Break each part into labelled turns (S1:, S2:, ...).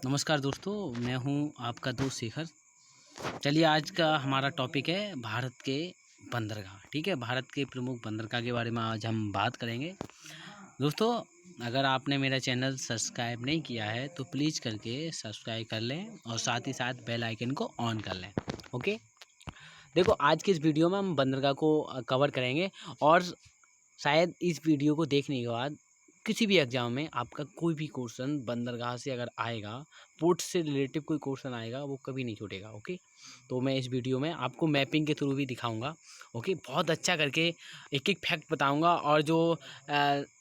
S1: नमस्कार दोस्तों, मैं हूं आपका दोस्त शेखर। चलिए, आज का हमारा टॉपिक है भारत के बंदरगाह। ठीक है, भारत के प्रमुख बंदरगाह के बारे में आज हम बात करेंगे। दोस्तों, अगर आपने मेरा चैनल सब्सक्राइब नहीं किया है तो प्लीज़ करके सब्सक्राइब कर लें और साथ ही साथ बेल आइकन को ऑन कर लें। ओके, देखो, आज की इस वीडियो में हम बंदरगाह को कवर करेंगे और शायद इस वीडियो को देखने के बाद किसी भी एग्जाम में आपका कोई भी क्वेश्चन बंदरगाह से अगर आएगा, पोर्ट से रिलेटिव कोई क्वेश्चन आएगा, वो कभी नहीं छूटेगा। ओके, तो मैं इस वीडियो में आपको मैपिंग के थ्रू भी दिखाऊंगा। ओके, बहुत अच्छा करके एक एक फैक्ट बताऊंगा और जो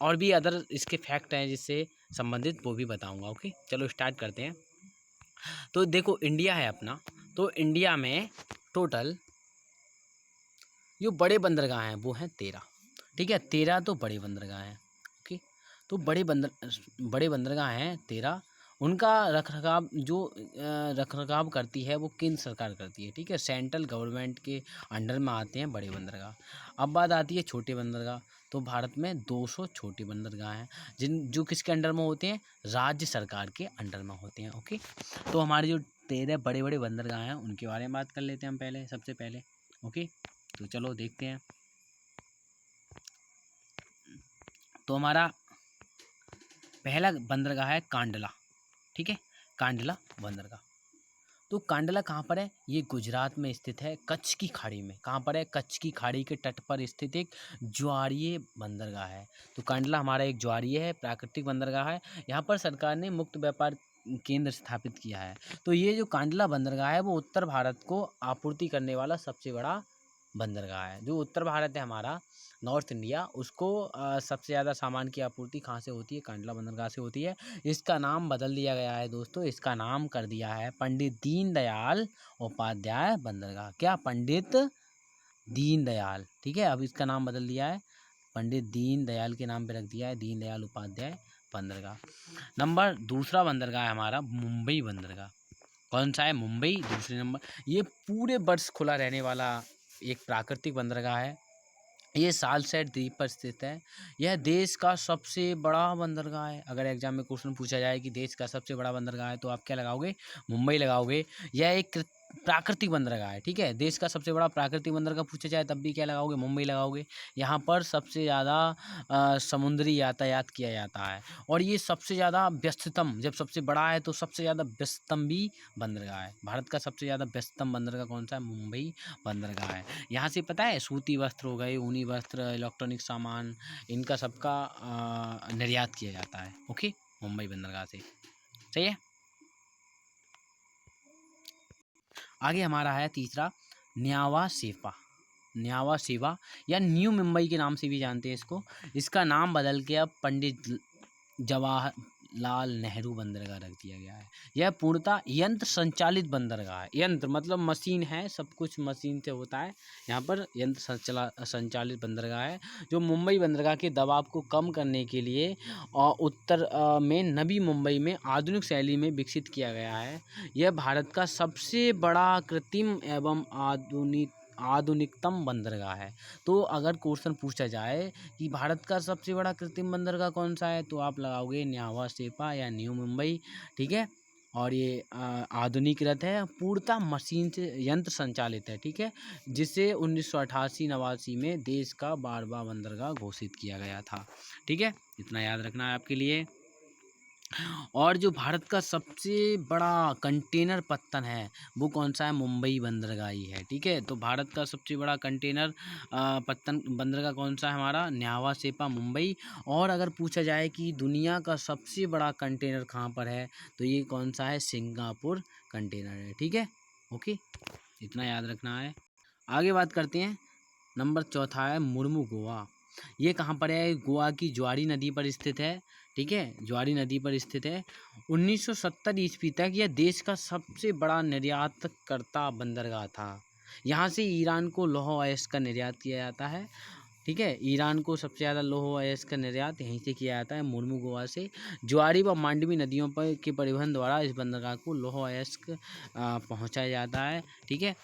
S1: और भी अदर इसके फैक्ट हैं जिससे संबंधित, वो भी बताऊंगा। ओके, चलो स्टार्ट करते हैं। तो देखो, इंडिया है अपना, तो इंडिया में टोटल जो बड़े बंदरगाह हैं वो हैं 13। ठीक है, 13 तो बड़े बंदरगाह हैं। ओके, तो बड़े बंदरगाह हैं 13। उनका रखरखाव जो रखरखाव करती है वो केंद्र सरकार करती है। ठीक है, सेंट्रल गवर्नमेंट के अंडर में आते हैं बड़े बंदरगाह। अब बात आती है छोटे बंदरगाह। तो भारत में 200 छोटे बंदरगाह हैं जो किसके अंडर में होते हैं? राज्य सरकार के अंडर में होते हैं। ओके, तो हमारे जो 13 बड़े बड़े बंदरगाह हैं उनके बारे में बात कर लेते हैं हम सबसे पहले। ओके, तो चलो देखते हैं। तो हमारा पहला बंदरगाह है कांडला। ठीक है, कांडला बंदरगाह। तो कांडला कहाँ पर है? ये गुजरात में स्थित है, कच्छ की खाड़ी में। कहाँ पर है? कच्छ की खाड़ी के तट पर स्थित एक ज्वारीय बंदरगाह है। तो कांडला हमारा एक ज्वारीय है, प्राकृतिक बंदरगाह है। यहाँ पर सरकार ने मुक्त व्यापार केंद्र स्थापित किया है। तो ये जो कांडला बंदरगाह है वो उत्तर भारत को आपूर्ति करने वाला सबसे बड़ा बंदरगाह है। जो उत्तर भारत है हमारा, नॉर्थ इंडिया, उसको सबसे ज़्यादा सामान की आपूर्ति कहाँ से होती है? कांडला बंदरगाह से होती है। इसका नाम बदल दिया गया है दोस्तों, इसका नाम कर दिया है पंडित दीनदयाल उपाध्याय बंदरगाह। क्या? पंडित दीनदयाल। ठीक है, अब इसका नाम बदल दिया है, पंडित दीनदयाल के नाम पे रख दिया है दीनदयाल उपाध्याय बंदरगाह। नंबर दूसरा बंदरगाह है हमारा मुंबई बंदरगाह। कौन सा है? मुंबई दूसरे नंबर। ये पूरे वर्ष खुला रहने वाला एक प्राकृतिक बंदरगाह है। ये सालसेट द्वीप पर स्थित है। यह देश का सबसे बड़ा बंदरगाह है। अगर एग्जाम में क्वेश्चन पूछा जाए कि देश का सबसे बड़ा बंदरगाह है तो आप क्या लगाओगे? मुंबई लगाओगे। यह एक प्राकृतिक बंदरगाह है। ठीक है, देश का सबसे बड़ा प्राकृतिक बंदरगाह पूछा जाए तब भी क्या लगाओगे? मुंबई लगाओगे। यहाँ पर सबसे ज़्यादा समुद्री यातायात किया जाता है और ये सबसे ज़्यादा व्यस्ततम, जब सबसे बड़ा है तो सबसे ज़्यादा व्यस्ततम भी बंदरगाह है। भारत का सबसे ज़्यादा व्यस्ततम बंदरगाह कौन सा है? मुंबई बंदरगाह है। यहाँ से पता है, सूती वस्त्र हो गए, ऊनी वस्त्र, इलेक्ट्रॉनिक सामान, इनका सबका निर्यात किया जाता है। ओके, मुंबई बंदरगाह से। सही है। आगे हमारा है तीसरा, न्यावा शेवा। न्यावा शेवा या न्यू मुंबई के नाम से भी जानते हैं इसको। इसका नाम बदल के अब पंडित जवाहरलाल नेहरू बंदरगाह रख दिया गया है। यह पूर्णतः यंत्र संचालित बंदरगाह है। यंत्र मतलब मशीन है, सब कुछ मशीन से होता है। यहाँ पर यंत्र संचालित बंदरगाह है जो मुंबई बंदरगाह के दबाव को कम करने के लिए उत्तर में नवी मुंबई में आधुनिक शैली में विकसित किया गया है। यह भारत का सबसे बड़ा कृत्रिम एवं आधुनिकतम बंदरगाह है। तो अगर क्वेश्चन पूछा जाए कि भारत का सबसे बड़ा कृत्रिम बंदरगाह कौन सा है तो आप लगाओगे न्यावा शेवा या न्यू मुंबई। ठीक है, और ये आधुनिकृत है, पूर्णतः मशीन से यंत्र संचालित है। ठीक है, जिसे 1988-89 में देश का 12वां बंदरगाह घोषित किया गया था। ठीक है, इतना याद रखना है आपके लिए। और जो भारत का सबसे बड़ा कंटेनर पत्तन है वो कौन सा है? मुंबई बंदरगाह ही है। ठीक है, तो भारत का सबसे बड़ा कंटेनर पत्तन बंदरगाह कौन सा है? हमारा न्यावा शेवा मुंबई। और अगर पूछा जाए कि दुनिया का सबसे बड़ा कंटेनर कहाँ पर है तो ये कौन सा है? सिंगापुर कंटेनर है। ठीक है, ओके, इतना याद रखना है। आगे बात करते हैं। नंबर चौथा है मुर्मू गोवा। ये कहाँ पर है? गोवा की ज्वारी नदी पर स्थित है। ठीक है, ज्वारी नदी पर स्थित है। 1970 ईस्वी तक यह देश का सबसे बड़ा निर्यातकर्ता बंदरगाह था। यहाँ से ईरान को लौह अयस्क का निर्यात किया जाता है। ठीक है, ईरान को सबसे ज़्यादा लौह अयस्क का निर्यात यहीं से किया जाता है, मुर्मू गोवा से। ज्वारी व मांडवी नदियों पर के परिवहन द्वारा इस बंदरगाह को लौह अयस्क पहुँचाया जाता है। ठीक है,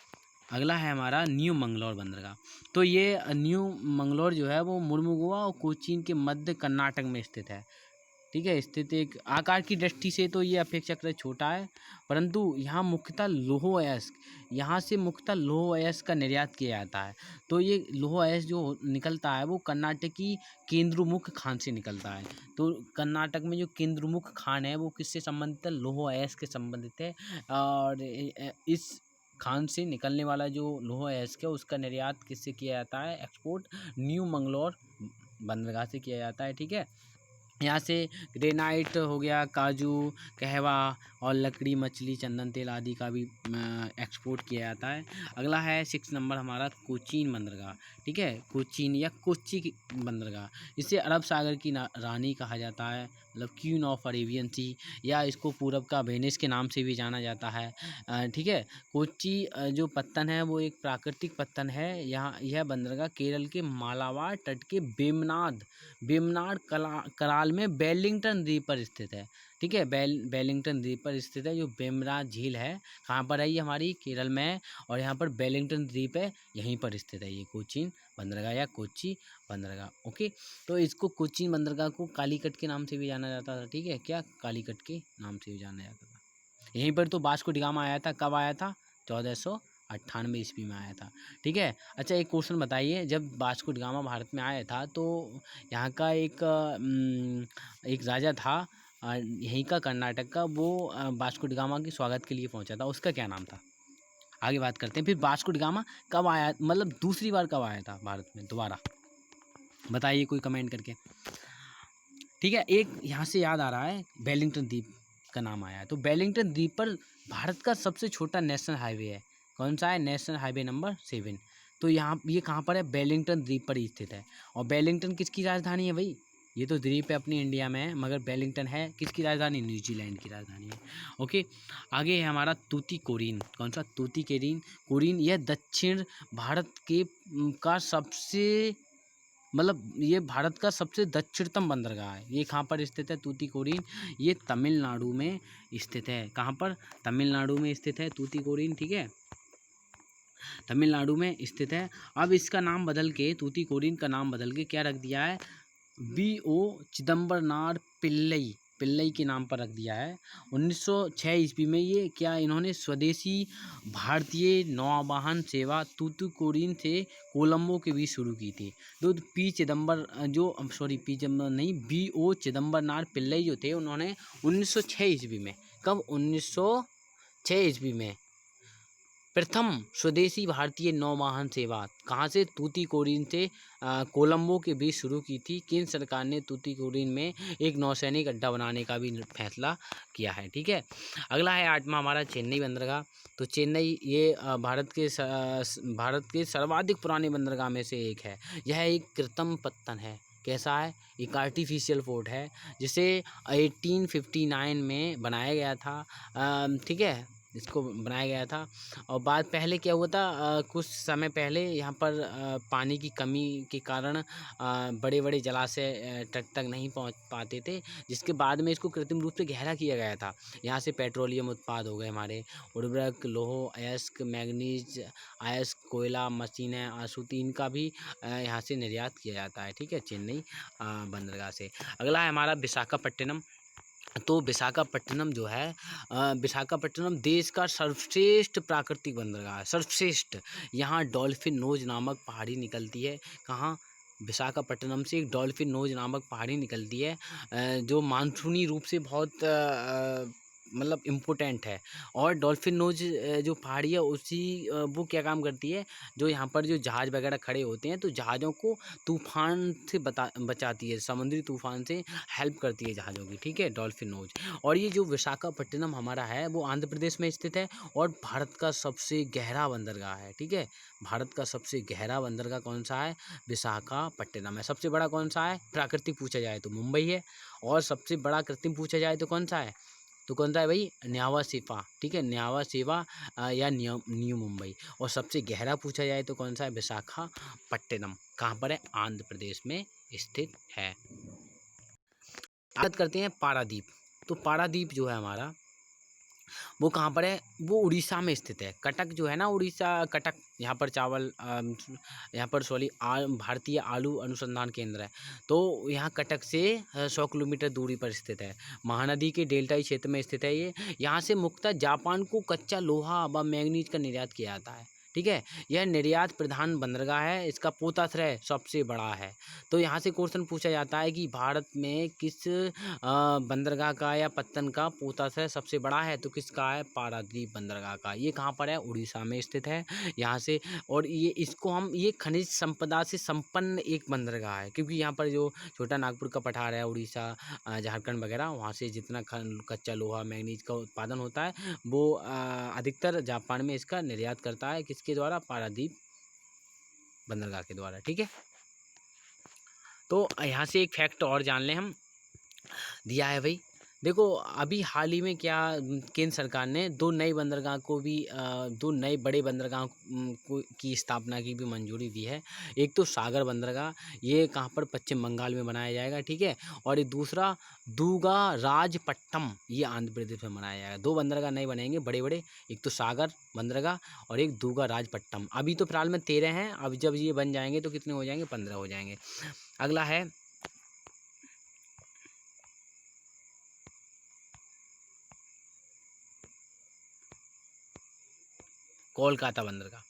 S1: अगला है हमारा न्यू मंगलौर बंदरगाह। तो ये न्यू मंगलौर जो है वो मुर्मू गोवा और कोचीन के मध्य कर्नाटक में स्थित है। ठीक है, स्थित एक आकार की दृष्टि से तो ये अपेक्षाकृत छोटा है, परंतु यहाँ मुख्यतः लौह अयस्क, यहाँ से मुख्यतः लौह अयस्क का निर्यात किया जाता है। तो ये लौह अयस्क जो निकलता है वो कर्नाटक की केंद्रमुख खान से निकलता है। तो कर्नाटक में जो केंद्रमुख खान है वो किससे संबंधित है? लौह अयस्क से संबंधित है। और इस खान से निकलने वाला जो लौह अयस्क है उसका निर्यात किससे किया जाता है? एक्सपोर्ट न्यू मंगलौर बंदरगाह से किया जाता है। ठीक है, यहाँ से ग्रेनाइट हो गया, काजू, कहवा और लकड़ी, मछली, चंदन तेल आदि का भी एक्सपोर्ट किया जाता है। अगला है 6 नंबर हमारा कोचीन बंदरगाह। ठीक है, कोचीन या कोच्चि की बंदरगाह, इसे अरब सागर की रानी कहा जाता है, मतलब क्वीन ऑफ अरेबियन सी, या इसको पूरब का वेनिस के नाम से भी जाना जाता है। ठीक है, कोच्चि जो पत्तन है वो एक प्राकृतिक पत्तन है। यहाँ यह बंदरगाह केरल के मालाबार तट के वेम्बनाड कराल में वेलिंगटन द्वीप पर स्थित है। ठीक है, वेलिंगटन द्वीप पर स्थित है। जो वेम्बनाड झील है कहाँ पर है? ये हमारी केरल में है, और यहाँ पर वेलिंगटन द्वीप है, यहीं पर स्थित है ये कोचीन बंदरगाह या कोच्चि बंदरगाह। ओके, तो इसको कोचीन बंदरगाह को कालीकट के नाम से भी जाना जाता था। ठीक है, क्या कालीकट के नाम से भी जाना जाता था। यहीं पर तो वास्को डी गामा आया था। कब आया था? 1498 ईस्वी में आया था। ठीक है, अच्छा एक क्वेश्चन बताइए, जब वास्को डी गामा भारत में आया था तो यहाँ का एक राजा था यहीं का, कर्नाटक का, वो वास्को डी गामा के स्वागत के लिए पहुँचा था, उसका क्या नाम था? आगे बात करते हैं। फिर वास्को डी गामा कब आया, मतलब दूसरी बार कब आया था भारत में दोबारा? बताइए कोई कमेंट करके। ठीक है, एक यहाँ से याद आ रहा है, वेलिंगटन द्वीप का नाम आया है। तो वेलिंगटन द्वीप पर भारत का सबसे छोटा नेशनल हाईवे है। कौन सा है? National highway number 7। तो यहाँ ये कहाँ पर है? वेलिंगटन द्वीप पर ही स्थित है। और वेलिंगटन किसकी राजधानी है भाई? ये तो द्वीप है अपनी इंडिया में है, मगर वेलिंगटन है किसकी राजधानी? न्यूजीलैंड की राजधानी है। ओके, आगे है हमारा तूतीकोरिन। कौन सा? तूतीकोरिन। कोरिन यह दक्षिण भारत के का सबसे, मतलब ये भारत का सबसे दक्षिणतम बंदरगाह है। ये कहाँ पर स्थित है? तूतीकोरिन। ये तमिलनाडु में स्थित है। कहाँ पर? तमिलनाडु में स्थित है तूतीकोरिन। ठीक है, तमिलनाडु में स्थित है। अब इसका नाम बदल के, तूतीकोरिन का नाम बदल के क्या रख दिया है? B.O. चिदम्बरनार पिल्लई के नाम पर रख दिया है। 1906 ईस्वी में ये क्या इन्होंने स्वदेशी भारतीय नौवाहन सेवा तूतीकोरिन से कोलंबो के बीच शुरू की थी। तो पी चिदम्बर नहीं, B.O. चिदम्बरनार पिल्लई जो थे उन्होंने 1906 ईस्वी में, कब? 1906 ईस्वी में प्रथम स्वदेशी भारतीय नौवाहन सेवा कहाँ से? तूतीकोरिन से कोलंबो के बीच शुरू की थी। केंद्र सरकार ने तूतीकोरिन में एक नौसैनिक अड्डा बनाने का भी फैसला किया है। ठीक है, अगला है 8वां हमारा चेन्नई बंदरगाह। तो चेन्नई ये भारत के सर्वाधिक पुराने बंदरगाह में से एक है। यह एक कृत्रिम पत्तन है। कैसा है? एक आर्टिफिशियल पोर्ट है जिसे 1859 में बनाया गया था। ठीक है, इसको बनाया गया था। और बाद पहले क्या हुआ था, कुछ समय पहले यहाँ पर पानी की कमी के कारण बड़े बड़े जलाशय तट तक नहीं पहुँच पाते थे, जिसके बाद में इसको कृत्रिम रूप से गहरा किया गया था। यहाँ से पेट्रोलियम उत्पाद हो गए हमारे, उर्वरक, लौह अयस्क, मैग्नीज अयस्क, कोयला, मशीनें, आसूती, इनका भी यहाँ से निर्यात किया जाता है। ठीक है, चेन्नई बंदरगाह से। अगला है हमारा विशाखापट्टनम। तो विशाखापट्टनम जो है, विशाखापट्टनम देश का सर्वश्रेष्ठ प्राकृतिक बंदरगाह है, सर्वश्रेष्ठ। यहाँ डॉल्फिन नोज नामक पहाड़ी निकलती है। कहाँ? विशाखापट्टनम से एक डॉल्फिन नोज नामक पहाड़ी निकलती है, जो मानसूनी रूप से बहुत मतलब इम्पोर्टेंट है। और डॉल्फिन नोज जो पहाड़ी है वो क्या काम करती है? जो यहाँ पर जो जहाज़ वगैरह खड़े होते हैं तो जहाज़ों को तूफान से बचाती है, समुद्री तूफान से हेल्प करती है जहाज़ों की। ठीक है, डॉल्फिन नोज। और ये जो विशाखापट्टनम हमारा है वो आंध्र प्रदेश में स्थित है और भारत का सबसे गहरा बंदरगाह है। ठीक है, भारत का सबसे गहरा बंदरगाह कौन सा है? विशाखापट्टनम है। सबसे बड़ा कौन सा है? प्राकृतिक पूछा जाए तो मुंबई है, और सबसे बड़ा कृत्रिम पूछा जाए तो कौन सा है? तो कौन सा है भाई? न्यावा शेवा। ठीक है, न्यावा शेवा या न्यू मुंबई। और सबसे गहरा पूछा जाए तो कौन सा है? विशाखापट्टनम। कहाँ पर है? आंध्र प्रदेश में स्थित है। बात करते हैं पारादीप। तो पारादीप जो है हमारा, वो कहाँ पर है? वो उड़ीसा में स्थित है। कटक जो है ना, उड़ीसा कटक, यहाँ पर चावल यहाँ पर सॉरी भारतीय आलू अनुसंधान केंद्र है। तो यहाँ कटक से 100 किलोमीटर दूरी पर स्थित है। महानदी के डेल्टाई क्षेत्र में स्थित है ये। यहाँ से मुख्यतः जापान को कच्चा लोहा व मैंगनीज का निर्यात किया जाता है। ठीक है, यह निर्यात प्रधान बंदरगाह है। इसका पोताश्रय सबसे बड़ा है। तो यहाँ से क्वेश्चन पूछा जाता है कि भारत में किस बंदरगाह का या पत्तन का पोताश्रय सबसे बड़ा है? तो किसका है? पारादीप बंदरगाह का। ये कहाँ पर है? उड़ीसा में स्थित है। यहाँ से, और ये इसको हम, ये खनिज संपदा से संपन्न एक बंदरगाह है, क्योंकि यहाँ पर जो छोटा नागपुर का पठार है, उड़ीसा झारखंड वगैरह, वहाँ से जितना कच्चा लोहा मैंगनीज का उत्पादन होता है वो अधिकतर जापान में इसका निर्यात करता है। किसके द्वारा? पारादीप बंदरगाह के द्वारा। ठीक है, तो यहाँ से एक फैक्ट और जान लें हम, दिया है भाई। देखो अभी हाल ही में क्या केंद्र सरकार ने दो नए बंदरगाह को भी दो नए बड़े बंदरगाह को की स्थापना की भी मंजूरी दी है। एक तो सागर बंदरगाह, ये कहाँ पर? पश्चिम बंगाल में बनाया जाएगा। ठीक है, और एक दूसरा दूगा राजपट्टम, ये आंध्र प्रदेश में बनाया जाएगा। दो बंदरगाह नए बनेंगे बड़े बड़े, एक तो सागर बंदरगाह और एक दूगा राजपट्टम। अभी तो फिलहाल में 13 हैं, अब जब ये बन जाएंगे तो कितने हो जाएंगे? 15 हो जाएंगे। अगला है कोलकाता बंदरगाह।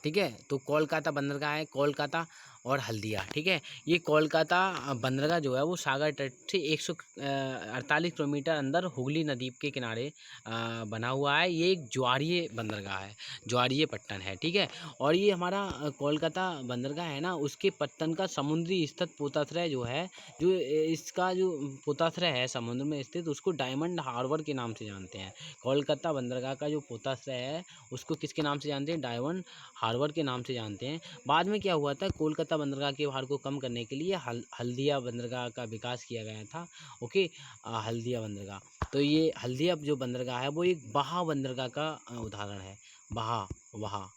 S1: ठीक है, तो कोलकाता बंदरगाह है, कोलकाता और हल्दिया। ठीक है, ये कोलकाता बंदरगाह जो है वो सागर तट से 148 किलोमीटर अंदर हुगली नदी के किनारे बना हुआ है। ये एक ज्वारीय बंदरगाह है, ज्वारीय पट्टन है। ठीक है, और ये हमारा कोलकाता बंदरगाह है ना, उसके पट्टन का समुद्री स्थित पोताश्रय जो है, जो इसका जो पोताश्रय है समुद्र में स्थित, उसको डायमंड हार्बर के नाम से जानते हैं। कोलकाता बंदरगाह का जो पोताश्रय है उसको किसके नाम से जानते हैं? डायमंड हार्बर के नाम से जानते हैं। बाद में क्या हुआ था? कोलकाता बंदरगाह के भार को कम करने के लिए हल्दिया बंदरगाह का विकास किया गया था। ओके, हल्दिया बंदरगाह, तो ये हल्दिया जो बंदरगाह है वो एक बहा बंदरगाह का उदाहरण है। बहा, वहा।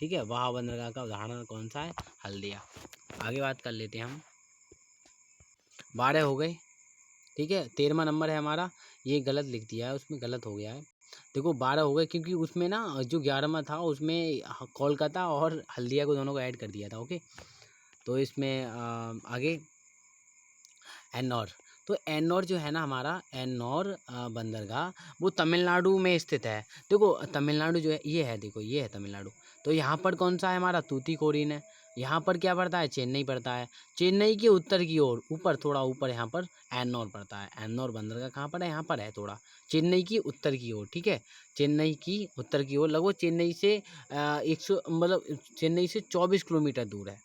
S1: ठीक है, वहा बंदरगाह का उदाहरण कौन सा है? हल्दिया। आगे बात कर लेते हैं हम। 12 हो गए। ठीक है, 13वां नंबर है हमारा, ये गलत लिख दिया है, उसमें गलत हो गया है। देखो 12 हो गए क्योंकि उसमें ना जो 11वां था उसमें कोलकाता और हल्दिया को दोनों को ऐड कर दिया था। ओके, तो इसमें आगे एन्नौर। तो एन्नौर जो है ना हमारा, एन्नौर बंदरगाह वो तमिलनाडु में स्थित है। देखो तमिलनाडु जो है ये है, देखो ये है तमिलनाडु। तो यहाँ पर कौन सा है हमारा? तूतीकोरिन है। यहाँ पर क्या पड़ता है? चेन्नई पड़ता है। चेन्नई के उत्तर की ओर, ऊपर थोड़ा ऊपर यहाँ पर एन्नौर पड़ता है। एन्नौर बंदरगाह कहाँ पर है? यहाँ पर है थोड़ा चेन्नई की उत्तर की ओर। ठीक है, चेन्नई की उत्तर की ओर, लगभग चेन्नई से 100 मतलब चेन्नई से 24 किलोमीटर दूर है।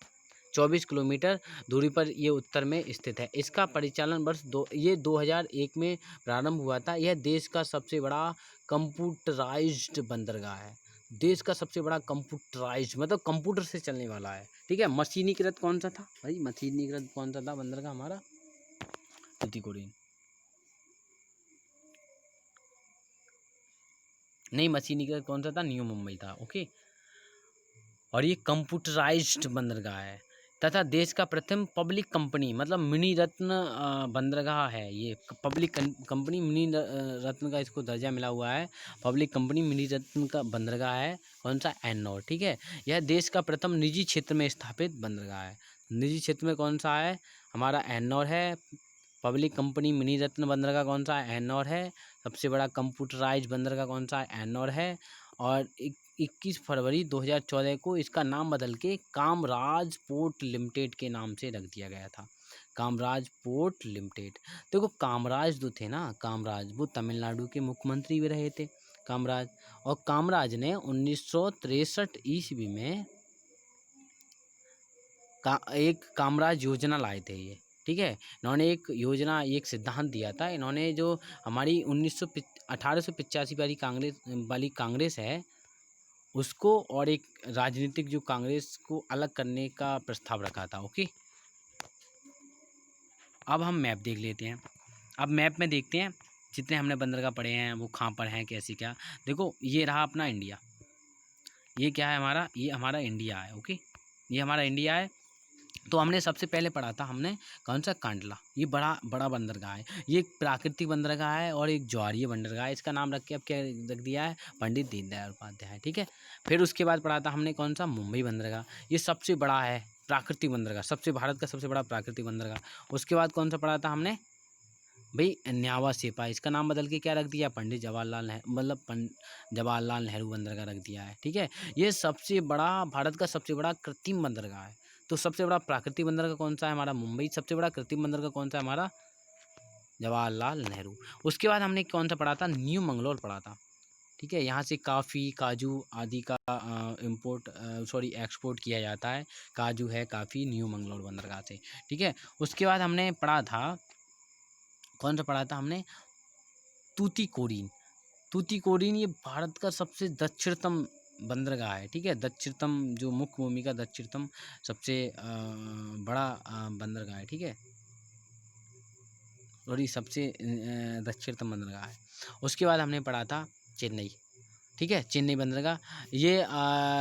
S1: 24 किलोमीटर दूरी पर ये उत्तर में स्थित है। इसका परिचालन वर्ष 2001 में प्रारंभ हुआ था। यह देश का सबसे बड़ा कंप्यूटराइज्ड बंदरगाह है। देश का सबसे बड़ा कंप्यूटराइज्ड मतलब कंप्यूटर से चलने वाला है। ठीक है, मशीनीकृत कौन सा था भाई? मशीनीकृत कौन सा था बंदरगाह हमारा? तूतीकोरिन। नहीं, मशीनीकृत कौन सा था? न्यू मुंबई था। ओके, और ये कंप्यूटराइज्ड बंदरगाह है तथा देश का प्रथम पब्लिक कंपनी मतलब मिनी रत्न बंदरगाह है। ये पब्लिक कंपनी मिनी रत्न का इसको दर्जा मिला हुआ है। पब्लिक कंपनी मिनी रत्न का बंदरगाह है। कौन सा? एन्नौर। ठीक है, यह देश का प्रथम निजी क्षेत्र में स्थापित बंदरगाह है। निजी क्षेत्र में कौन सा है? हमारा एन्नौर है। पब्लिक कंपनी मिनी रत्न बंदरगाह कौन सा है? एन्नौर है। सबसे बड़ा कंप्यूटराइज बंदरगाह कौन सा है? एन्नौर है। और 21 फरवरी 2014 को इसका नाम बदल के कामराज पोर्ट लिमिटेड के नाम से रख दिया गया था। Kamaraj port limited. देखो कामराज जो थे ना, कामराज वो तमिलनाडु के मुख्यमंत्री भी रहे थे, कामराज। और कामराज ने 1963 ईस्वी में एक कामराज योजना लाए थे ये। ठीक है, इन्होंने एक योजना, एक सिद्धांत दिया था। इन्होंने जो हमारी 1885 वाली कांग्रेस है उसको, और एक राजनीतिक जो कांग्रेस को अलग करने का प्रस्ताव रखा था। ओके, अब हम मैप देख लेते हैं। अब मैप में देखते हैं जितने हमने बंदरगाह पढ़े हैं वो कहाँ पर हैं, कैसे क्या। देखो ये रहा अपना इंडिया, ये क्या है हमारा? ये हमारा इंडिया है। ओके, ये हमारा इंडिया है। तो हमने सबसे पहले पढ़ा था हमने कौन सा, कांडला। ये बड़ा बड़ा बंदरगाह है, ये एक प्राकृतिक बंदरगाह है और एक ज्वारीय बंदरगाह है। इसका नाम रख के अब क्या रख दिया है, पंडित दीनदयाल उपाध्याय, ठीक है। फिर उसके बाद पढ़ा था हमने कौन सा, मुंबई बंदरगाह। ये सबसे बड़ा है प्राकृतिक बंदरगाह, सबसे भारत का सबसे बड़ा प्राकृतिक बंदरगाह। उसके बाद कौन सा पढ़ा था हमने भाई, न्यावा सेपा। इसका नाम बदल के क्या रख दिया, पंडित जवाहरलाल नेहरू, मतलब जवाहरलाल नेहरू बंदरगाह रख दिया है, ठीक है। ये सबसे बड़ा, भारत का सबसे बड़ा कृत्रिम बंदरगाह है। तो सबसे बड़ा प्राकृतिक बंदरगाह कौन सा है, हमारा मुंबई। सबसे बड़ा कृत्रिम बंदरगाह कौन सा है, हमारा जवाहरलाल नेहरू। उसके बाद हमने कौन सा पढ़ा था, न्यू मंगलौर पढ़ा था, ठीक है। यहाँ से काफ़ी, काजू आदि का एक्सपोर्ट किया जाता है। काजू है, काफ़ी, न्यू मंगलौर बंदरगाह से, ठीक है। उसके बाद हमने पढ़ा था कौन सा पढ़ा था हमने, तूतीकोरिन। तूतीकोरिन ये भारत का सबसे दक्षिणतम बंदरगाह है, ठीक है। दक्षिणतम, जो मुख्य भूमि का दक्षिणतम सबसे बड़ा बंदरगाह है, ठीक है। और ये सबसे दक्षिणतम बंदरगाह है। उसके बाद हमने पढ़ा था चेन्नई, ठीक है। चेन्नई बंदरगाह ये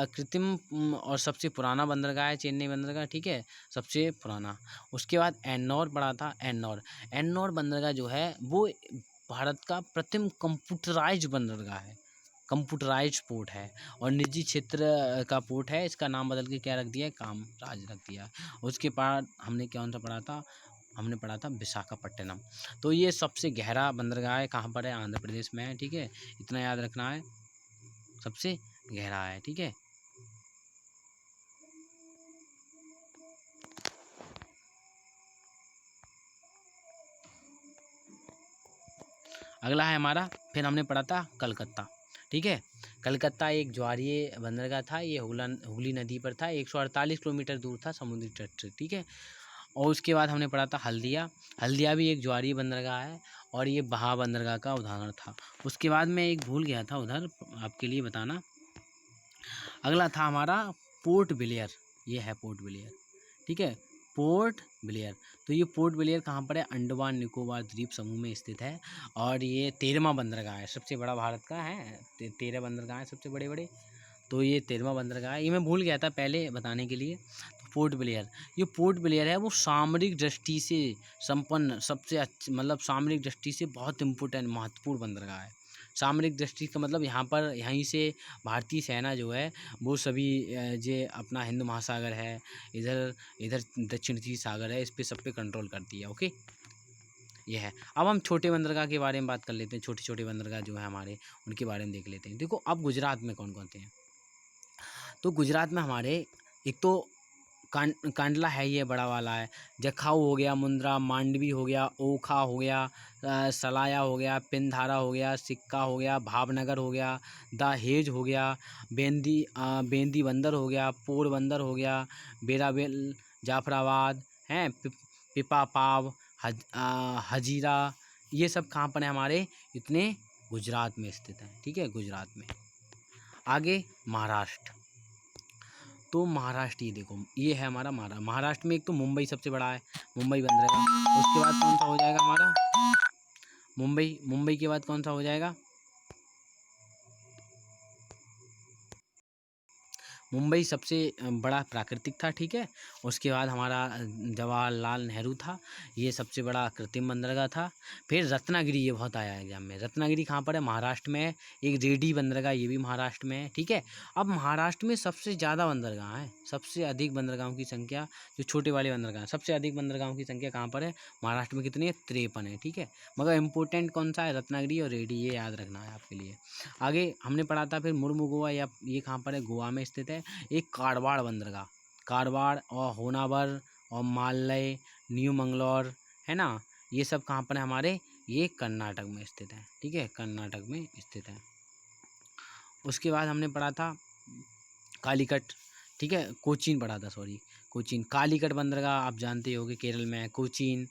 S1: कृत्रिम और सबसे पुराना बंदरगाह है, चेन्नई बंदरगाह, ठीक है, सबसे पुराना। उसके बाद एन्नौर पड़ा था, एन्नौर। एन्नौर बंदरगाह जो है वो भारत का प्रथम कंप्यूटराइज बंदरगाह है, कंप्यूटराइज पोर्ट है और निजी क्षेत्र का पोर्ट है। इसका नाम बदल के क्या रख दिया है, कामराज रख दिया। उसके बाद हमने कौन सा पढ़ा था, हमने पढ़ा था विशाखापट्टनम। तो ये सबसे गहरा बंदरगाह है, कहाँ पर है, आंध्र प्रदेश में है, ठीक है। इतना याद रखना है, सबसे गहरा है, ठीक है। अगला है हमारा, फिर हमने पढ़ा था कलकत्ता, ठीक है। कलकत्ता एक ज्वारीय बंदरगाह था, ये हुगली नदी पर था, 148 किलोमीटर दूर था समुद्री तट से, ठीक है। और उसके बाद हमने पढ़ा था हल्दिया। हल्दिया भी एक ज्वारीय बंदरगाह है और ये बहा बंदरगाह का उदाहरण था। उसके बाद मैं एक भूल गया था उधर आपके लिए बताना, अगला था हमारा पोर्ट ब्लेयर। ये है पोर्ट ब्लेयर, ठीक है, पोर्ट ब्लेयर। तो ये पोर्ट ब्लेयर कहाँ पर है, अंडमान निकोबार द्वीप समूह में स्थित है और ये 13वां बंदरगाह है, सबसे बड़ा भारत का है। 13 बंदरगाह है सबसे बड़े बड़े, तो ये 13वां बंदरगाह है। ये मैं भूल गया था पहले बताने के लिए। तो पोर्ट ब्लेयर, ये पोर्ट ब्लेयर है वो सामरिक दृष्टि से संपन्न, सबसे मतलब सामरिक दृष्टि से बहुत इम्पोर्टेंट, महत्वपूर्ण बंदरगाह है। सामरिक दृष्टि का मतलब यहाँ पर, यहीं से भारतीय सेना जो है वो सभी जो अपना हिंद महासागर है, इधर इधर दक्षिण चीन सागर है, इस पे सब पे कंट्रोल करती है, ओके। ये है। अब हम छोटे बंदरगाह के बारे में बात कर लेते हैं, छोटे छोटे बंदरगाह जो है हमारे, उनके बारे में देख लेते हैं। देखो अब गुजरात में कौन कौन से हैं। तो गुजरात में हमारे एक तो कांडला है, ये बड़ा वाला है। जखाऊ हो गया, मुंद्रा, मांडवी हो गया, ओखा हो गया, सलाया हो गया, पिंधारा हो गया, सिक्का हो गया, भावनगर हो गया, दहेज हो गया, बेंदी बंदर हो गया, पोरबंदर हो गया, बेराबेल, जाफराबाद हैं, पिपापाव, हजीरा। ये सब कहाँ पर है हमारे, इतने गुजरात में स्थित हैं, ठीक है, गुजरात में। आगे महाराष्ट्र। तो महाराष्ट्र, ये देखो ये है हमारा महाराष्ट्र में एक तो मुंबई सबसे बड़ा है, मुंबई बंदरगाह। उसके बाद कौन सा हो जाएगा हमारा, मुंबई। मुंबई के बाद कौन सा हो जाएगा, मुंबई सबसे बड़ा प्राकृतिक था, ठीक है। उसके बाद हमारा जवाहरलाल नेहरू था, ये सबसे बड़ा कृत्रिम बंदरगाह था। फिर रत्नागिरी, ये बहुत आया है एग्जाम में। रत्नागिरी कहाँ पर है, महाराष्ट्र में है। एक रेडी बंदरगाह, ये भी महाराष्ट्र में है, ठीक है। अब महाराष्ट्र में सबसे ज़्यादा बंदरगाह है, सबसे अधिक बंदरगाहों की संख्या, जो छोटे वाले बंदरगाह हैं, सबसे अधिक बंदरगाहों की संख्या कहाँ पर है, महाराष्ट्र में कितनी है, 53 है, ठीक है। मगर इम्पोर्टेंट कौन सा है, रत्नागिरी और रेडी, ये याद रखना है आपके लिए। आगे हमने पढ़ा था फिर मुर्मुगुआ, या ये कहाँ पर है, गोवा में स्थित है। एक कारवाड़ बंदरगाह, कारवाड़ और होनावर और मालय, न्यू मंगलौर, है ना, ये सब कहाँ पर है हमारे, ये कर्नाटक में स्थित है, ठीक है, कर्नाटक में स्थित है। उसके बाद हमने पढ़ा था कालीकट, ठीक है, कोचीन पढ़ा था, सॉरी, कोचीन। कालीकट बंदरगाह आप जानते ही होंगे, केरल में है। कोचीन,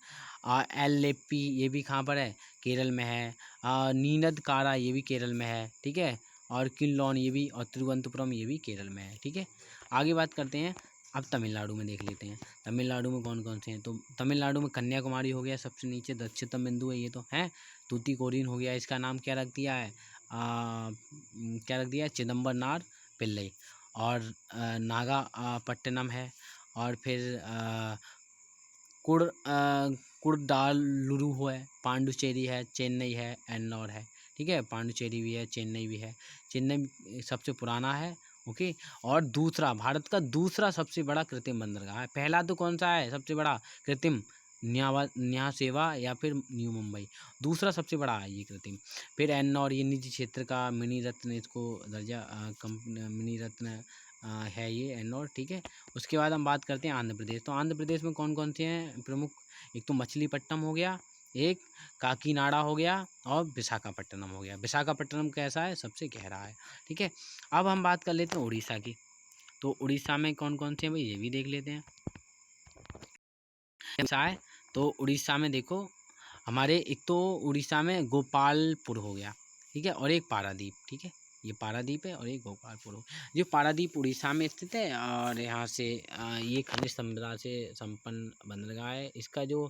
S1: एलेप्पी, ये भी कहाँ पर है, केरल में है। नीनदकारा, ये भी केरल में है, ठीक है। और किल्लौन, ये भी, और तिरुवनंतपुरम, ये भी केरल में है, ठीक है। आगे बात करते हैं, अब तमिलनाडु में देख लेते हैं। तमिलनाडु में कौन कौन से हैं। तो तमिलनाडु में कन्याकुमारी हो गया, सबसे नीचे दक्षिणतम बिंदु है ये तो है। तूतीकोरिन हो गया, इसका नाम क्या रख दिया है, क्या रख दिया है, चिदम्बरनार पिल्लई। और नागा पट्टिनम है। और फिर कुडालुरु है, पांडुचेरी है, चेन्नई है, एन्नौर है। ठीक है, पांडुचेरी भी है, चेन्नई भी है। चेन्नई सबसे पुराना है। ओके। और दूसरा, भारत का दूसरा सबसे बड़ा कृत्रिम बंदरगाह है। पहला तो कौन सा है सबसे बड़ा कृत्रिम? न्यावा सेवा या फिर न्यू मुंबई। दूसरा सबसे बड़ा है ये कृत्रिम। फिर एन्नौर, ये निजी क्षेत्र का मिनी रत्न, इसको दर्जा मिनी रत्न है ये एन्नौर। ठीक है। उसके बाद हम बात करते हैं आंध्र प्रदेश। तो आंध्र प्रदेश में कौन कौन से हैं प्रमुख? एक तो मछलीपट्टनम हो गया, एक काकीनाडा हो गया, और विशाखापट्टनम हो गया। विशाखापट्टनम कैसा है? सबसे गहरा है। ठीक है। अब हम बात कर लेते हैं उड़ीसा की। तो उड़ीसा में कौन कौन से हैं भाई, ये भी देख लेते हैं। ऐसा है, तो उड़ीसा में देखो हमारे, एक तो उड़ीसा में गोपालपुर हो गया। ठीक है। और एक पारादीप। ठीक है, ये पारादीप है और एक गोपालपुर हो। जो पारादीप उड़ीसा में स्थित है, और यहाँ से ये खनिज संपदा से संपन्न बंदरगाह है। इसका जो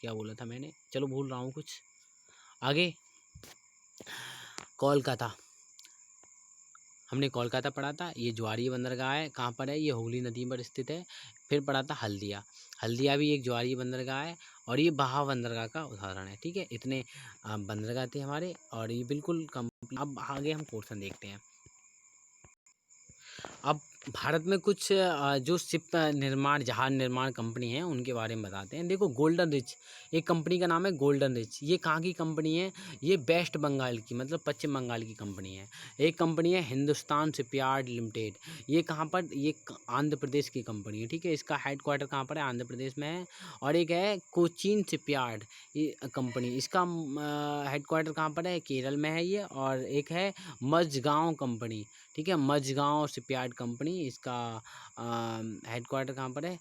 S1: क्या बोला था मैंने, चलो भूल रहा हूँ कुछ। आगे कोलकाता, हमने कोलकाता पढ़ा था। ये ज्वारीय बंदरगाह है। कहाँ पर है? ये हुगली नदी पर स्थित है। फिर पढ़ा था हल्दिया। हल्दिया भी एक ज्वारीय बंदरगाह है, और ये बहाव बंदरगाह का उदाहरण है। ठीक है, इतने बंदरगाह थे हमारे, और ये बिल्कुल कम। अब आगे हम क्वेश्चन देखते हैं। अब भारत में कुछ जो शिप निर्माण, जहाज निर्माण कंपनी है, उनके बारे में बताते हैं। देखो, गोल्डन रिच, एक कंपनी का नाम है गोल्डन रिच। ये कहाँ की कंपनी है? ये वेस्ट बंगाल की, मतलब पश्चिम बंगाल की कंपनी है। एक कंपनी है हिंदुस्तान शिपयार्ड लिमिटेड। ये कहाँ पर? ये आंध्र प्रदेश की कंपनी है। ठीक है, इसका हेडक्वार्टर कहाँ पर है? आंध्र प्रदेश में है। और एक है कोचीन शिपयार्ड, ये कंपनी, इसका हेडक्वार्टर कहाँ पर है? केरल में है ये। और एक है मझगांव कंपनी। ठीक है, मझगांव शिपयार्ड कंपनी, इसका हेडक्वार्टर कहाँ पर है?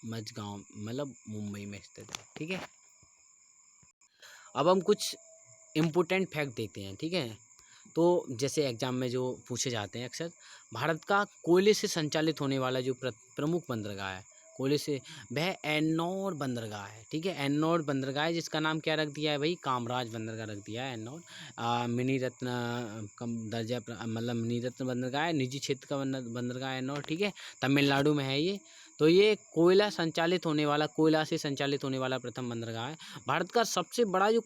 S1: मझगांव, मतलब मुंबई में स्थित है। ठीक है। अब हम कुछ इम्पोर्टेंट फैक्ट देखते हैं। ठीक है, तो जैसे एग्जाम में जो पूछे जाते हैं अक्सर, भारत का कोयले से संचालित होने वाला जो प्रमुख बंदरगाह है, कोयले से, वह एन्नौर बंदरगाह है। ठीक है, एन्नौर बंदरगाह है, जिसका नाम क्या रख दिया है भाई? कामराज बंदरगाह रख दिया है एन्नौर। मिनी रत्न कम दर्जा मतलब मिनी रत्न बंदरगाह है, निजी क्षेत्र का बंदरगाह है एन्नौर। ठीक है, तमिलनाडु में है ये। तो ये कोयला से संचालित होने वाला प्रथम बंदरगाह है। भारत का सबसे बड़ा जो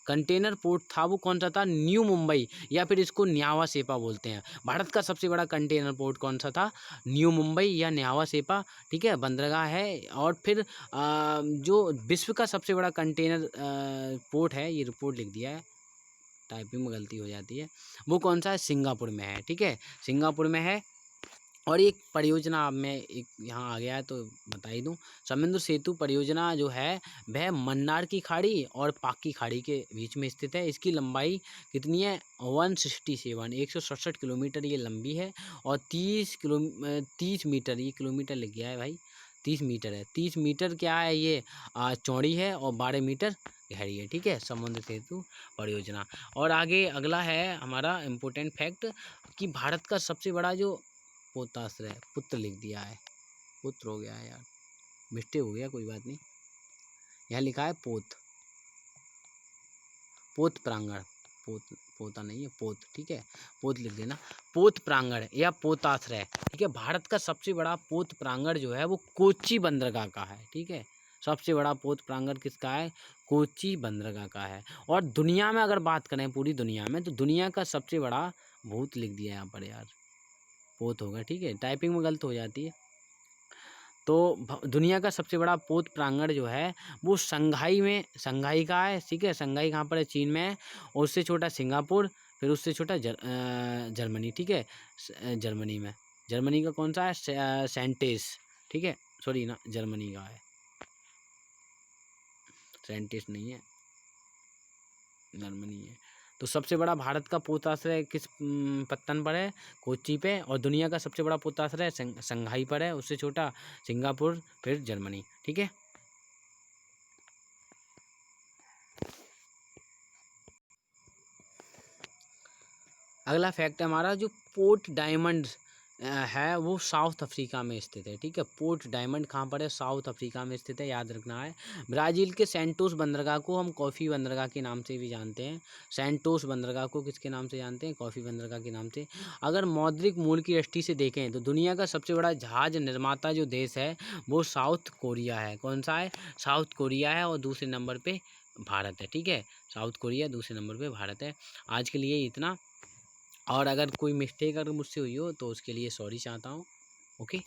S1: कंटेनर पोर्ट था, वो कौन सा था? न्यू मुंबई, या फिर इसको न्यावा सेपा बोलते हैं। भारत का सबसे बड़ा कंटेनर पोर्ट कौन सा था? न्यू मुंबई या न्यावा सेपा। ठीक है, बंदरगाह है। और फिर जो विश्व का सबसे बड़ा कंटेनर पोर्ट है, ये रिपोर्ट लिख दिया है, टाइपिंग में गलती हो जाती है, वो कौन सा है? सिंगापुर में है। ठीक है, सिंगापुर में है। और एक परियोजना, अब मैं एक यहाँ आ गया है तो बता ही दूँ, समुद्र सेतु परियोजना जो है, वह मन्नार की खाड़ी और पाक की खाड़ी के बीच में स्थित है। इसकी लंबाई कितनी है? 167 किलोमीटर ये लंबी है। और 30 मीटर, ये किलोमीटर लग गया है भाई, 30 मीटर है। 30 मीटर क्या है ये? चौड़ी है, और 12 मीटर गहरी है। ठीक है, समुद्र सेतु परियोजना। और आगे अगला है हमारा इम्पोर्टेंट फैक्ट, कि भारत का सबसे बड़ा जो पोताश्रय, पुत्र लिख दिया है, पुत्र हो गया है यार, मिस्टेक हो गया, कोई बात नहीं। यहाँ लिखा है पोत, पोत प्रांगण, पोत, पोता नहीं है, पोत। ठीक है, पोत लिख देना। पोत प्रांगण या पोताश्रय। ठीक है, भारत का सबसे बड़ा पोत प्रांगण जो है, वो कोच्चि बंदरगाह का है। ठीक है, सबसे बड़ा पोत प्रांगण किसका है? कोच्चि बंदरगाह का है। और दुनिया में अगर बात करें, पूरी दुनिया में, तो दुनिया का सबसे बड़ा, भूत लिख दिया यहाँ पर यार, पोत होगा। ठीक है, टाइपिंग में गलत हो जाती है। तो दुनिया का सबसे बड़ा पोत प्रांगण जो है, वो संघाई का है। ठीक है, संघाई कहाँ पर है? चीन में है। और उससे छोटा सिंगापुर, फिर उससे छोटा जर्मनी। ठीक है, जर्मनी में, जर्मनी का कौन सा है? सेंटेस। ठीक है, सॉरी ना, जर्मनी का है, सेंटेस नहीं है, जर्मनी है। तो सबसे बड़ा भारत का पोताश्रय किस पत्तन पर है? कोच्चि पे। और दुनिया का सबसे बड़ा पोताश्रय संघाई पर है, उससे छोटा सिंगापुर, फिर जर्मनी। ठीक है। अगला फैक्ट है हमारा, जो पोर्ट डायमंड है वो साउथ अफ्रीका में स्थित है, ठीक है। पोर्ट डायमंड कहाँ पर है, साउथ अफ्रीका में स्थित है, याद रखना है। ब्राज़ील के सेंटोस बंदरगाह को हम कॉफ़ी बंदरगाह के नाम से भी जानते हैं। सेंटोस बंदरगाह को किसके नाम से जानते हैं, कॉफ़ी बंदरगाह के नाम से। अगर मौद्रिक मूल्य की दृष्टि से देखें तो दुनिया का सबसे बड़ा जहाज निर्माता जो देश है वो साउथ कोरिया है। कौन सा है, साउथ कोरिया है। और दूसरे नंबर पे भारत है, ठीक है। साउथ कोरिया दूसरे नंबर पे भारत है। आज के लिए इतना, और अगर कोई मिस्टेक अगर मुझसे हुई हो तो उसके लिए सॉरी चाहता हूँ। ओके।